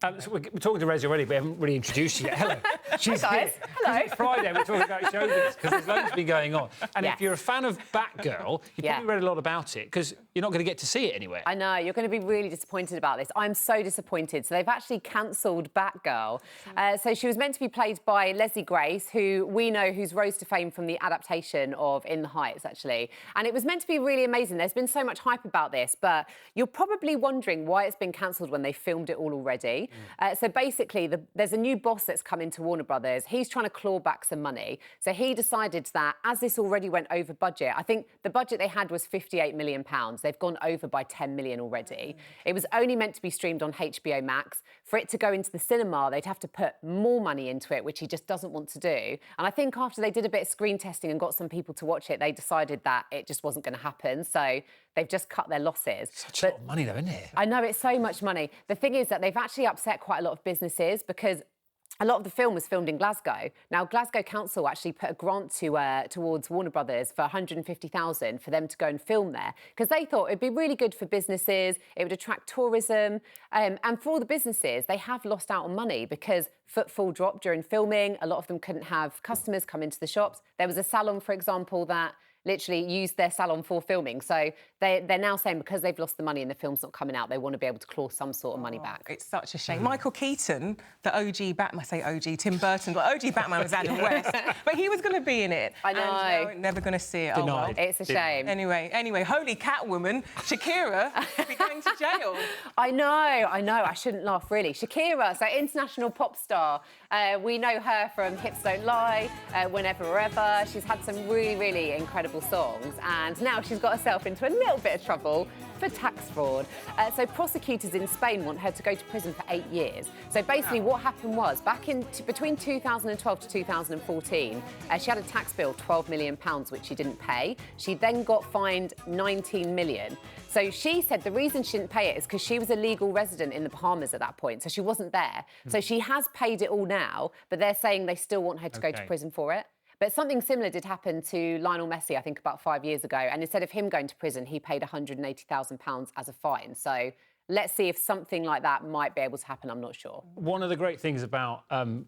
So we're talking to Rezzy already, but we haven't really introduced you yet. Hello. She's Hi, guys. here. Hello. It's Friday, we're talking about Showbiz, because there's loads been going on. And if you're a fan of Batgirl, you've probably read a lot about it, because you're not going to get to see it anywhere. I know, you're going to be really disappointed about this. I'm so disappointed. So they've actually cancelled Batgirl. So she was meant to be played by Leslie Grace, who we know who's rose to fame from the adaptation of In the Heights, actually. And it was meant to be really amazing. There's been so much hype about this, but you're probably wondering why it's been cancelled when they filmed it all already. So basically, there's a new boss that's come into Warner Brothers. He's trying to claw back some money. So he decided that as this already went over budget, I think the budget they had was £58 million. They've gone over by 10 million already. It was only meant to be streamed on HBO Max. For it to go into the cinema, they'd have to put more money into it, which he just doesn't want to do. And I think after they did a bit of screen testing and got some people to watch it, they decided that it just wasn't going to happen. So they've just cut their losses. Such a lot of money, though, isn't it? I know, it's so much money. The thing is that they've actually upset quite a lot of businesses because a lot of the film was filmed in Glasgow. Now, Glasgow Council actually put a grant towards Warner Brothers for 150,000 for them to go and film there because they thought it'd be really good for businesses, it would attract tourism, and for all the businesses, they have lost out on money because footfall dropped during filming. A lot of them couldn't have customers come into the shops. There was a salon, for example, that literally used their salon for filming. So they're now saying because they've lost the money and the film's not coming out, they want to be able to claw some sort of money back. It's such a shame. Michael Keaton, the OG Batman, I say OG, Tim Burton, but OG Batman was Adam West, but he was going to be in it. I know. And we're never going to see it. Denied. Oh, well. It's a shame. Anyway, holy Catwoman, Shakira, could be going to jail. I know. I shouldn't laugh, really. Shakira, so international pop star. We know her from Hips Don't Lie, Whenever, Wherever. She's had some really, really incredible songs, and now she's got herself into a little bit of trouble for tax fraud. So prosecutors in Spain want her to go to prison for 8 years. So basically what happened was, back in between 2012 to 2014, she had a tax bill of £12 million, which she didn't pay. She then got fined 19 million. So she said the reason she didn't pay it is because she was a legal resident in the Bahamas at that point, so she wasn't there. So she has paid it all now, but they're saying they still want her to go to prison for it. But something similar did happen to Lionel Messi, I think about 5 years ago, and instead of him going to prison, he paid £180,000 as a fine. So let's see if something like that might be able to happen, I'm not sure. One of the great things about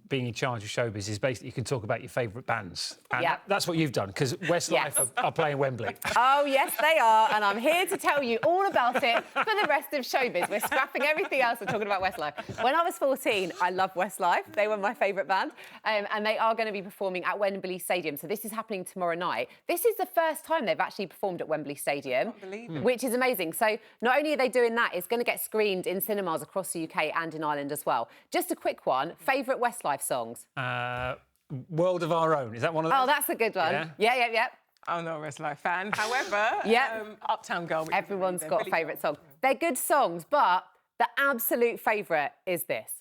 being in charge of Showbiz is basically you can talk about your favourite bands. And that's what you've done, because Westlife are playing Wembley. Oh, yes, they are, and I'm here to tell you all about it for the rest of Showbiz. We're scrapping everything else and talking about Westlife. When I was 14, I loved Westlife. They were my favourite band, and they are going to be performing at Wembley Stadium. So this is happening tomorrow night. This is the first time they've actually performed at Wembley Stadium, which is amazing. So not only are they doing that, it's going to get screened in cinemas across the UK and in Ireland as well. Just a quick one, favourite Westlife songs? World of Our Own, is that one of those? Oh, that's a good one. Yeah. I'm not a Westlife fan. However, Uptown Girl. Everyone's got a favourite song. They're good songs, but the absolute favourite is this.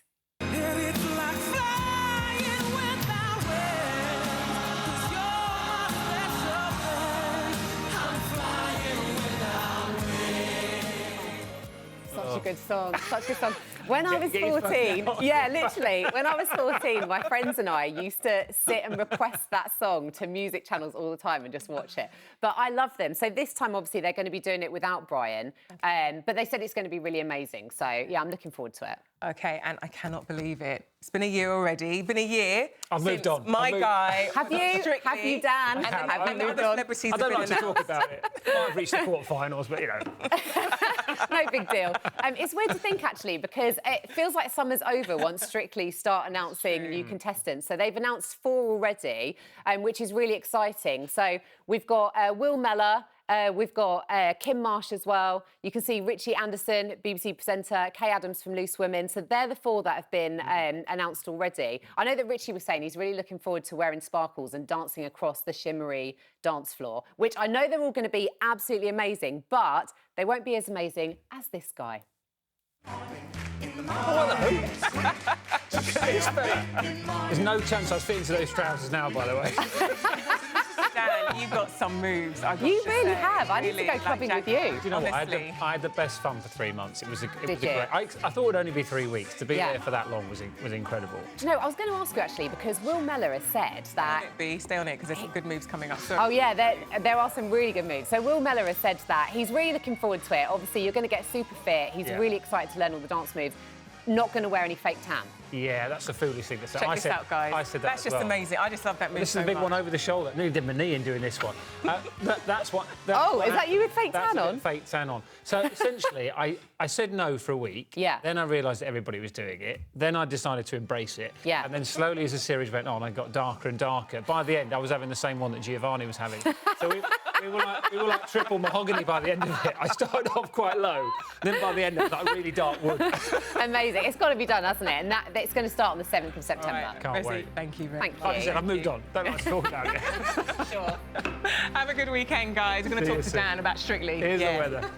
Such a good song, such a good song. When I was 14, literally, when I was 14, my friends and I used to sit and request that song to music channels all the time and just watch it. But I love them. So this time, obviously, they're going to be doing it without Brian. But they said it's going to be really amazing. So, yeah, I'm looking forward to it. OK, and I cannot believe it. It's been a year already. Been a year. I've moved on. Guy. Have you? Strictly, Have you, Dan? Have you moved on? I don't like to talk about it. I've reached the quarterfinals, but, you know. No big deal. It's weird to think, actually, because it feels like summer's over once Strictly start announcing new contestants. So they've announced 4 already, which is really exciting. So we've got Will Mellor, we've got Kim Marsh as well. You can see Richie Anderson, BBC presenter, Kay Adams from Loose Women. So they're the 4 that have been announced already. I know that Richie was saying he's really looking forward to wearing sparkles and dancing across the shimmery dance floor, which I know they're all going to be absolutely amazing, but they won't be as amazing as this guy. There's no chance I'd fit into those trousers now, by the way. Dan, you've got some moves. You really have. I need to go clubbing with you. Do you know what? I had the best fun for 3 months. It was great. I thought it would only be 3 weeks. To be there for that long was incredible. Do you know, I was going to ask you, actually, because Will Mellor has said that... Stay on it, because there's some good moves coming up. Sorry. Oh, yeah, there are some really good moves. So Will Mellor has said that he's really looking forward to it. Obviously, you're going to get super fit. He's really excited to learn all the dance moves. not going to wear any fake tan. Yeah, that's the foolish thing to say. Check this out, guys. I said that That's as just well. amazing. I just love that move. This is a big one over the shoulder. Nearly did my knee in doing this one. That's what. Oh, is that you with fake tan on? Fake tan on. So essentially, I said no for a week. Yeah. Then I realised that everybody was doing it. Then I decided to embrace it. Yeah. And then slowly, as the series went on, I got darker and darker. By the end, I was having the same one that Giovanni was having. So we were like triple mahogany by the end of it. I started off quite low. Then by the end, it was like really dark wood. Amazing. It's got to be done, hasn't it? And it's going to start on the 7th of September. Right. Can't Rezzy, wait. Thank you very Thank much. you. Like I said, I've moved on. Don't like to talk about it. Sure. Have a good weekend, guys. We're going to See talk you to soon. Dan about Strictly. Here's the weather.